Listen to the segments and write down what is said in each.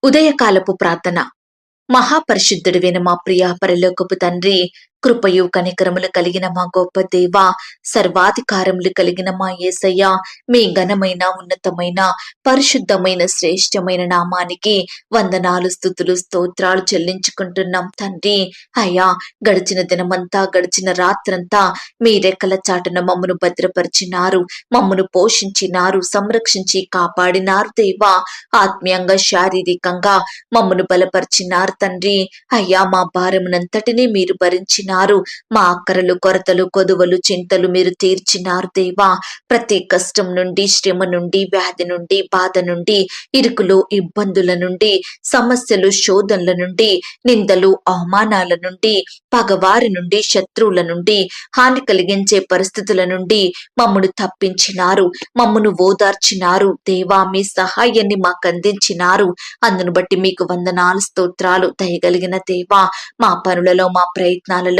ఉదయకాలపు ప్రార్థన. మహాపరిశుద్ధుడివైన మా ప్రియ పరలోకపు తండ్రి, కృపయు కనికరములు కలిగిన మా గొప్ప దేవ, సర్వాధికారములు కలిగిన మా యేసయ్య, మీ ఘనమైన ఉన్నతమైన పరిశుద్ధమైన శ్రేష్టమైన నామానికి వందనాలు, స్తుతులు, స్తోత్రాలు చెల్లించుకుంటున్నాం తండ్రి. అయ్యా, గడిచిన దినమంతా, గడిచిన రాత్రంతా మీ రెక్కల చాటున మమ్మను భద్రపరిచినారు, మమ్మను పోషించినారు, సంరక్షించి కాపాడినారు దేవా. ఆత్మీయంగా, శారీరకంగా మమ్మను బలపరిచినారు తండ్రి. అయ్యా, మా భారమునంతటినీ మీరు భరించినారు. మా అక్కరలు, కొరతలు, కొదువలు, చింతలు మీరు తీర్చినారు దేవా. ప్రతి కష్టం నుండి, శ్రమ నుండి, వ్యాధి నుండి, బాధ నుండి, ఇరుకులు, ఇబ్బందుల నుండి, సమస్యలు, శోధనల నుండి, నిందలు, అవమానాల నుండి, పగవారి నుండి, శత్రువుల నుండి, హాని కలిగించే పరిస్థితుల నుండి మమ్మను తప్పించినారు, మమ్మను ఓదార్చినారు దేవా. మీ సహాయాన్ని మాకు అందించినారు. అందును బట్టి మీకు వందనాలు, స్తోత్రాలు. దయగలిగిన దేవా, మా పనులలో, మా ప్రయత్నాలలో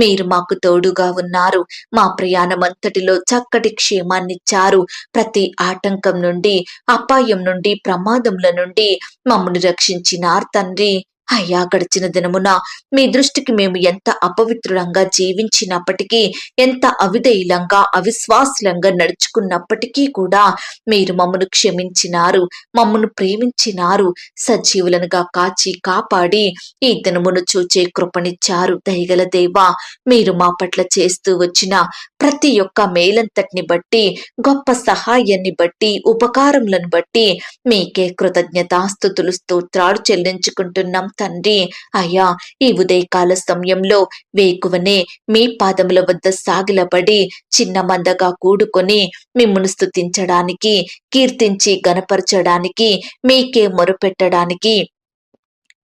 మీరు మాకు తోడుగా ఉన్నారు. మా ప్రయాణం అంతటిలో చక్కటి క్షేమాన్నిచ్చారు. ప్రతి ఆటంకం నుండి, అపాయం నుండి, ప్రమాదముల నుండి మమ్మల్ని రక్షించినారు తండ్రి. అయ్యా, గడిచిన దినమున మీ దృష్టికి మేము ఎంత అపవిత్రులంగా జీవించినప్పటికీ, ఎంత అవిధేయులంగా, అవిశ్వాసులంగా నడుచుకున్నప్పటికీ కూడా మీరు మమ్మను క్షమించినారు, మమ్మను ప్రేమించినారు, సజీవులనుగా కాచి కాపాడి ఈ దినమును చూచే కృపనిచ్చారు. దయగల దేవా, మీరు మా పట్ల చేస్తూ వచ్చిన ప్రతి ఒక్క మేలంతటిని బట్టి, గొప్ప సహాయాన్ని బట్టి, ఉపకారములను బట్టి మీకే కృతజ్ఞతాస్తుతులు, స్తోత్రాలు చెల్లించుకుంటున్నాం తండ్రి. అయ్యా, ఈ ఉదయకాల సమయంలో వేకువనే మీ పాదముల వద్ద సాగిలపడి చిన్న మందగా కూడుకొని మిమ్మును స్తుతించడానికి, కీర్తించి గనపరచడానికి, మీకే మొరపెట్టడానికి,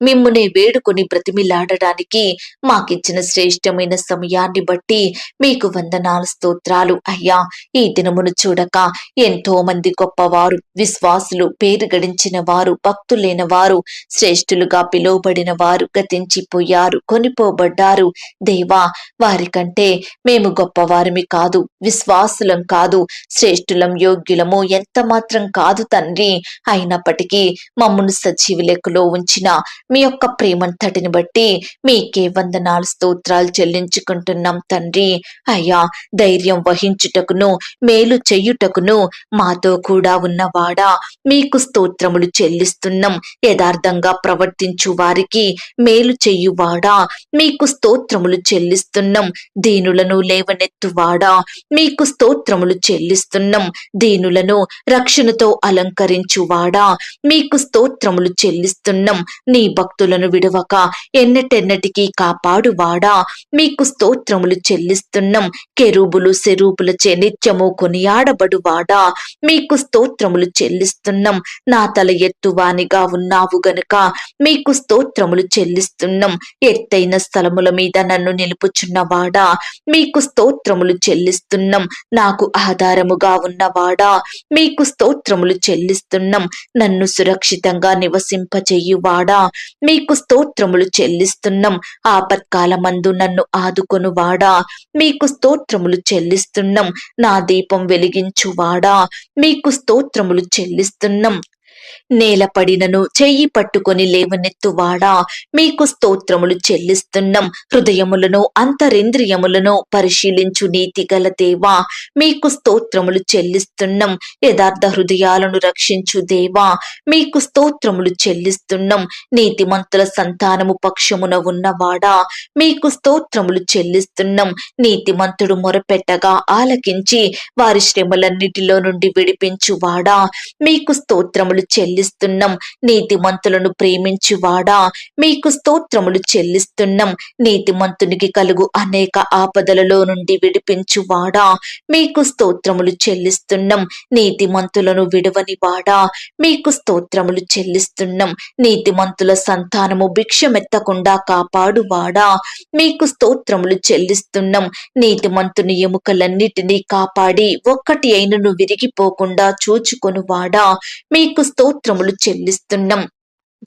మిమ్మునే వేడుకొని బ్రతిమిలాడడానికి మాకిచ్చిన శ్రేష్టమైన సమయాన్ని బట్టి మీకు వందనాలు, స్తోత్రాలు. అయ్యా, ఈ దినమును చూడక ఎంతో మంది గొప్పవారు, విశ్వాసులు, పేరు గడించిన వారు, భక్తులైన వారు, శ్రేష్ఠులుగా పిలువబడిన వారు గతించిపోయారు, కొనిపోబడ్డారు దేవా. వారికంటే మేము గొప్పవారిమి కాదు, విశ్వాసులం కాదు, శ్రేష్ఠులం, యోగ్యులము ఎంత మాత్రం కాదు తండ్రి. అయినప్పటికీ మమ్మను సజీవ లెక్కలో ఉంచిన మీ యొక్క ప్రేమంతటిని బట్టి మీకే వందనాలు, స్తోత్రాలు చెల్లించుకుంటున్నాం తండ్రి. అయ్యా, ధైర్యం వహించుటకును, మేలు చెయ్యుటకును మాతో కూడా ఉన్నవాడా, మీకు స్తోత్రములు చెల్లిస్తున్నాం. యథార్థంగా ప్రవర్తించు వారికి మేలు చెయ్యువాడా, మీకు స్తోత్రములు చెల్లిస్తున్నాం. దీనులను లేవనెత్తువాడా, మీకు స్తోత్రములు చెల్లిస్తున్నాం. దీనులను రక్షణతో అలంకరించువాడా, మీకు స్తోత్రములు చెల్లిస్తున్నాం. నీ భక్తులను విడవక ఎన్నటెన్నటికీ కాపాడువాడా, మీకు స్తోత్రములు చెల్లిస్తున్నాం. కెరూబులు, సెరూబులచే నిత్యము కొనియాడబడువాడా, మీకు స్తోత్రములు చెల్లిస్తున్నాం. నా తల ఎత్తువానిగా ఉన్నావు గనుక మీకు స్తోత్రములు చెల్లిస్తున్నాం. ఎత్తైన స్థలముల మీద నన్ను నిలుపుచున్నవాడా, మీకు స్తోత్రములు చెల్లిస్తున్నాం. నాకు ఆధారముగా ఉన్నవాడా, మీకు స్తోత్రములు చెల్లిస్తున్నాం. నన్ను సురక్షితంగా నివసింపచేయువాడా, మీకు స్తోత్రములు చెల్లిస్తున్నాం. ఆపత్కాలమందు నన్ను ఆదుకొనువాడా, మీకు స్తోత్రములు చెల్లిస్తున్నాం. నా దీపం వెలిగించువాడా, మీకు స్తోత్రములు చెల్లిస్తున్నాం. నేలపడినను చెయ్యి పట్టుకొని లేవనెత్తువాడా, మీకు స్తోత్రములు చెల్లిస్తున్నాం. హృదయములను, అంతరింద్రియములను పరిశీలించు నీతి గల దేవా, మీకు స్తోత్రములు చెల్లిస్తున్నాం. యథార్థ హృదయాలను రక్షించు దేవా, మీకు స్తోత్రములు చెల్లిస్తున్నాం. నీతిమంతుల సంతానము పక్షమున ఉన్నవాడా, మీకు స్తోత్రములు చెల్లిస్తున్నాం. నీతిమంతుడు మొరపెట్టగా ఆలకించి వారి శ్రమలన్నిటిలో నుండి విడిపించువాడా, మీకు స్తోత్రములు చెల్లిస్తున్నాం. నీతిమంతులను ప్రేమించువాడా, మీకు స్తోత్రములు చెల్లిస్తున్నాం. నీతిమంతునికి కలుగు అనేక ఆపదలలో నుండి విడిపించువాడా, మీకు స్తోత్రములు చెల్లిస్తున్నాం. నీతిమంతులను విడవని వాడా, మీకు స్తోత్రములు చెల్లిస్తున్నాం. నీతిమంతుల సంతానము భిక్షమెత్తకుండా కాపాడువాడా, మీకు స్తోత్రములు చెల్లిస్తున్నాం. నీతిమంతుని ఎముకలన్నిటినీ కాపాడి ఒక్కటి అయినను విరిగిపోకుండా చూచుకొనువాడా, మీకు స్తోత్రములు చెల్లిస్తున్నాం.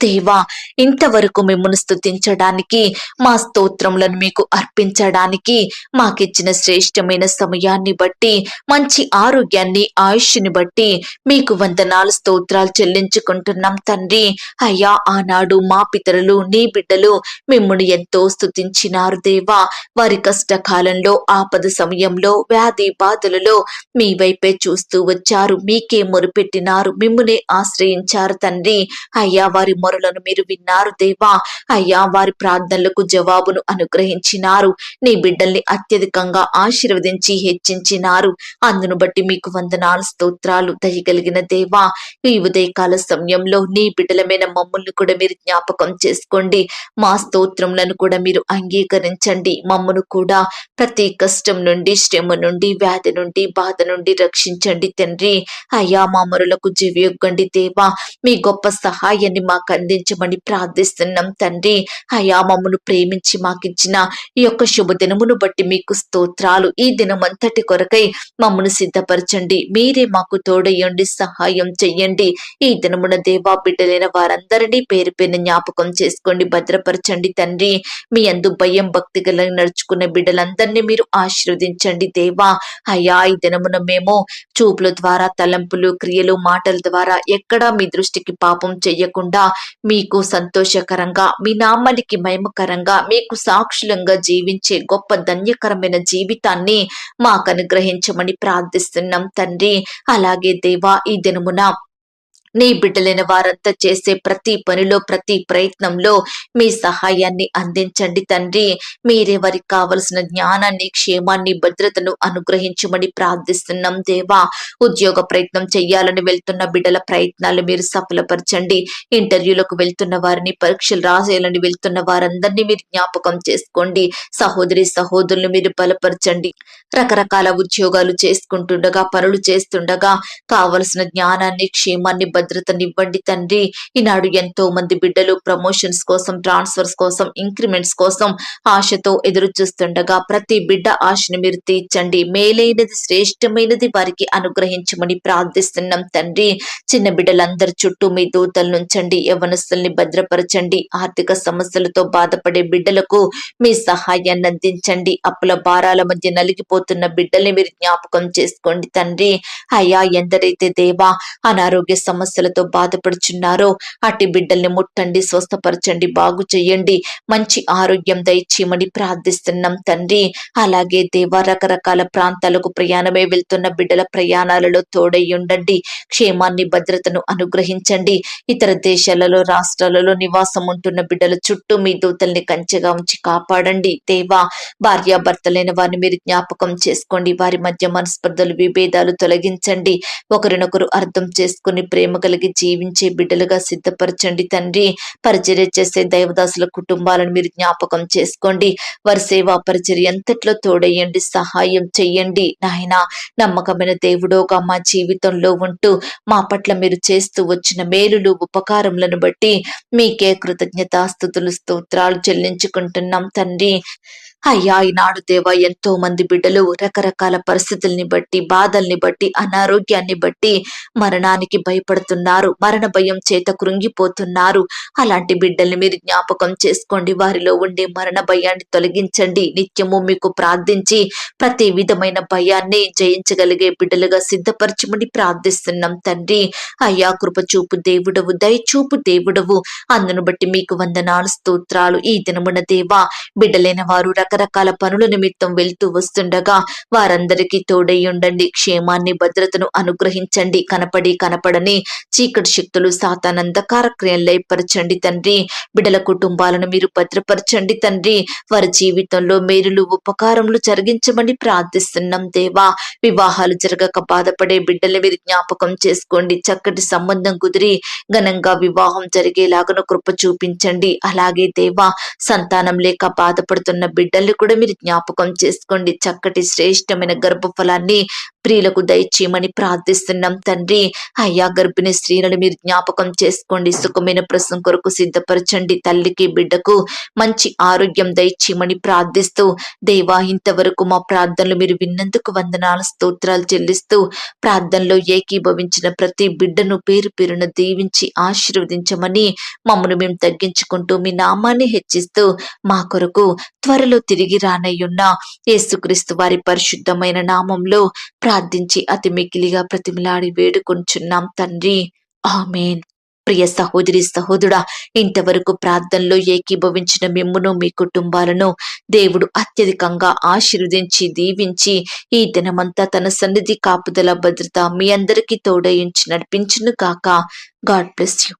దేవా, ఇంతవరకు మిమ్మల్ని స్తుతించడానికి, మా స్తోత్రములను మీకు అర్పించడానికి మాకిచ్చిన శ్రేష్టమైన సమయాన్ని బట్టి, మంచి ఆరోగ్యాన్ని, ఆయుష్ని బట్టి మీకు వందనాలు స్తోత్రాలు చెల్లించుకుంటున్నాం తండ్రి. అయ్యా, ఆనాడు మా పితరులు, నీ బిడ్డలు మిమ్మల్ని ఎంతో స్తుతించినారు దేవా. వారి కష్టకాలంలో, ఆపద సమయంలో, వ్యాధి బాధలలో మీ వైపే చూస్తూ వచ్చారు. మీకే మొరుపెట్టినారు, మిమ్మునే ఆశ్రయించారు తండ్రి. అయ్యా, వారి మొరలను మీరు విన్నారు దేవా. అయ్యా, వారి ప్రార్థనలకు జవాబును అనుగ్రహించినారు. నీ బిడ్డల్ని అత్యధికంగా ఆశీర్వదించి హెచ్చించినారు. అందును బట్టి మీకు వందనాలు స్తోత్రాలు. దయగలిగిన దేవా, ఈ ఉదయకాల సమయంలో నీ బిడ్డలమైన మమ్మల్ని కూడా మీరు జ్ఞాపకం చేసుకోండి. మా స్తోత్రములను కూడా మీరు అంగీకరించండి. మమ్మను కూడా ప్రతి కష్టం నుండి, శ్రమ నుండి, వ్యాధి నుండి, బాధ నుండి రక్షించండి తండ్రి. అయ్యా, మా మొరలకు చెవియొగ్గండి దేవా. మీ గొప్ప సహాయాన్ని మాకు అందించమని ప్రార్థిస్తున్నాం తండ్రి. అయా, మమ్మను ప్రేమించి మాకిచ్చిన ఈ యొక్క శుభదినమును బట్టి మీకు స్తోత్రాలు. ఈ దినమంతటి కొరకై మమ్మను సిద్ధపరచండి. మీరే మాకు తోడయ్యండి, సహాయం చెయ్యండి. ఈ దినమున దేవా, బిడ్డలైన వారందరినీ పేరు పేరున జ్ఞాపకం చేసుకోండి, భద్రపరచండి తండ్రి. మీ అందు భయం భక్తి గల నడుచుకున్న బిడ్డలందరినీ మీరు ఆశీర్వదించండి దేవా. అయ్యా, ఈ దినమున మేము చూపుల ద్వారా, తలంపులు, క్రియలు, మాటల ద్వారా ఎక్కడా మీ దృష్టికి పాపం చెయ్యకుండా మీకు సంతోషకరంగా, మీ నామానికి మహిమకరంగా, మీకు సాక్షులంగా జీవించే గొప్ప ధన్యకరమైన జీవితాన్ని మాకు అనుగ్రహించమని ప్రార్థిస్తున్నాం తండ్రి. అలాగే దేవా, ఈ దినమున నీ బిడ్డలైన వారంతా చేసే ప్రతి పనిలో, ప్రతి ప్రయత్నంలో మీ సహాయాన్ని అందించండి తండ్రి. మీరే వారికి కావలసిన జ్ఞానాన్ని, క్షేమాన్ని, భద్రతను అనుగ్రహించమని ప్రార్థిస్తున్నాం దేవా. ఉద్యోగ ప్రయత్నం చెయ్యాలని వెళ్తున్న బిడ్డల ప్రయత్నాలు మీరు సఫలపరచండి. ఇంటర్వ్యూలకు వెళ్తున్న వారిని, పరీక్షలు రాసేయాలని వెళ్తున్న వారందరినీ మీరు జ్ఞాపకం చేసుకోండి. సహోదరి సహోదరులు మీరు బలపరచండి. రకరకాల ఉద్యోగాలు చేసుకుంటుండగా, పనులు చేస్తుండగా కావలసిన జ్ఞానాన్ని, క్షేమాన్ని, భద్రతనివ్వండి తండ్రి. ఈనాడు ఎంతో మంది బిడ్డలు ప్రమోషన్స్ కోసం, ట్రాన్స్ఫర్స్ కోసం, ఇంక్రిమెంట్స్ కోసం ఆశతో ఎదురు చూస్తుండగా ప్రతి బిడ్డ ఆశను మీరు తీర్చండి. మేలైనది, శ్రేష్టమైనది వారికి అనుగ్రహించమని ప్రార్థిస్తున్నాం తండ్రి. చిన్న బిడ్డలందరి చుట్టూ మీ దూతలు నుంచండి. యవ్వనస్తుల్ని భద్రపరచండి. ఆర్థిక సమస్యలతో బాధపడే బిడ్డలకు మీ సహాయాన్ని అందించండి. అప్పుల భారాల మధ్య నలిగిపోతున్న బిడ్డల్ని మీరు జ్ఞాపకం చేసుకోండి తండ్రి. అయ్యా, ఎందరైతే దేవా అనారోగ్య సమస్యలతో బాధపడుచున్నారో అట్టి బిడ్డల్ని ముట్టండి, స్వస్థపరచండి, బాగు చేయండి. మంచి ఆరోగ్యం దయచేయమని ప్రార్థిస్తున్నాం తండ్రి. అలాగే దేవా, రకరకాల ప్రాంతాలకు ప్రయాణమై వెళ్తున్న బిడ్డల ప్రయాణాలలో తోడై ఉండండి. క్షేమాన్ని, భద్రతను అనుగ్రహించండి. ఇతర దేశాలలో, రాష్ట్రాలలో నివాసం ఉంటున్న బిడ్డల చుట్టూ మీ దూతల్ని కంచెగా ఉంచి కాపాడండి దేవా. భార్యాభర్తలైన వారిని మీరు జ్ఞాపకం చేసుకోండి. వారి మధ్య మనస్పర్ధలు, విభేదాలు తొలగించండి. ఒకరినొకరు అర్థం చేసుకుని ప్రేమ కలిగి జీవించే బిడ్డలుగా సిద్ధపరచండి తండ్రి. పరిచర్య చేసే దైవదాసుల కుటుంబాలను మీరు జ్ఞాపకం చేసుకోండి. వారి సేవా పరిచర్య అంతట్లో తోడయ్యండి, సహాయం చెయ్యండి నాయన. నమ్మకమైన దేవుడోగా మా జీవితంలో ఉంటూ మా పట్ల మీరు చేస్తూ వచ్చిన మేలులు, ఉపకారములను బట్టి మీకే కృతజ్ఞతాస్తుతులు, స్తోత్రాలు చెల్లించుకుంటున్నాం తండ్రి. అయ్యా, ఈనాడు దేవా, ఎంతో మంది బిడ్డలు రకరకాల పరిస్థితుల్ని బట్టి, బాధల్ని బట్టి, అనారోగ్యాన్ని బట్టి మరణానికి భయపడుతున్నారు. మరణ భయం చేత కృంగిపోతున్నారు. అలాంటి బిడ్డల్ని మీరు జ్ఞాపకం చేసుకోండి. వారిలో ఉండే మరణ భయాన్ని తొలగించండి. నిత్యము మీకు ప్రార్థించి ప్రతి విధమైన భయాన్ని జయించగలిగే బిడ్డలుగా సిద్ధపరచమని ప్రార్థిస్తున్నాం తండ్రి. అయ్యా, కృపచూపు దేవుడవు, దయచూపు దేవుడవు. అందును బట్టి మీకు వందనాలు స్తోత్రాలు. ఈ దినమున దేవా, బిడ్డలైన వారు రకరకాల పనుల నిమిత్తం వెళ్తూ వస్తుండగా వారందరికీ తోడై ఉండండి. క్షేమాన్ని, భద్రతను అనుగ్రహించండి. కనపడని చీకటి శక్తులు, సాతాను అంధకార క్రియలు లయపరచండి తండ్రి. బిడ్డల కుటుంబాలను మీరు భద్రపరచండి తండ్రి. వారి జీవితంలో మేలులు, ఉపకారములు జరిగించమని ప్రార్థిస్తున్నాం దేవా. వివాహాలు జరగక బాధపడే బిడ్డల్ని మీరు జ్ఞాపకం చేసుకోండి. చక్కటి సంబంధం కుదిరి ఘనంగా వివాహం జరిగేలాగను కృప చూపించండి. అలాగే దేవా, సంతానం లేక బాధపడుతున్న బిడ్డల్ని బిడ్డలు కూడా మీరు జ్ఞాపకం చేసుకోండి. చక్కటి శ్రేష్టమైన గర్భఫలాన్ని ప్రియులకు దయచేయమని ప్రార్థిస్తున్నాం తండ్రి. అయ్యా, గర్భిణీ స్త్రీలను మీరు జ్ఞాపకం చేసుకోండి. సుఖమైన ప్రసవం కొరకు సిద్ధపరచండి. తల్లికి బిడ్డకు మంచి ఆరోగ్యం దయచేయమని ప్రార్థిస్తూ, దేవా, ఇంతవరకు మా ప్రార్థనలు మీరు విన్నందుకు వందనాలు, స్తోత్రాలు చెల్లిస్తూ, ప్రార్థనలో ఏకీభవించిన ప్రతి బిడ్డను పేరు పేరున దీవించి ఆశీర్వదించమని మమ్మను మేము తగ్గించుకుంటూ మీ నామాన్ని హెచ్చిస్తూ, మా కొరకు త్వరలో తిరిగి రానయ్యున్న యేసుక్రీస్తు వారి పరిశుద్ధమైన నామంలో ప్రార్థించి అతి మిక్కిలిగా ప్రతిమిలాడి వేడుకొంచున్నాం తండ్రి. ఆమేన్. ప్రియ సహోదరి సహోదరుడా, ఇంతవరకు ప్రార్థనలో ఏకీభవించిన మిమ్మును మీ కుటుంబాలను దేవుడు అత్యధికంగా ఆశీర్వదించి దీవించి ఈ దినమంతా తన సన్నిధి కాపుదల భద్రత మీ అందరికీ తోడయించి నడిపించును కాక. God bless you.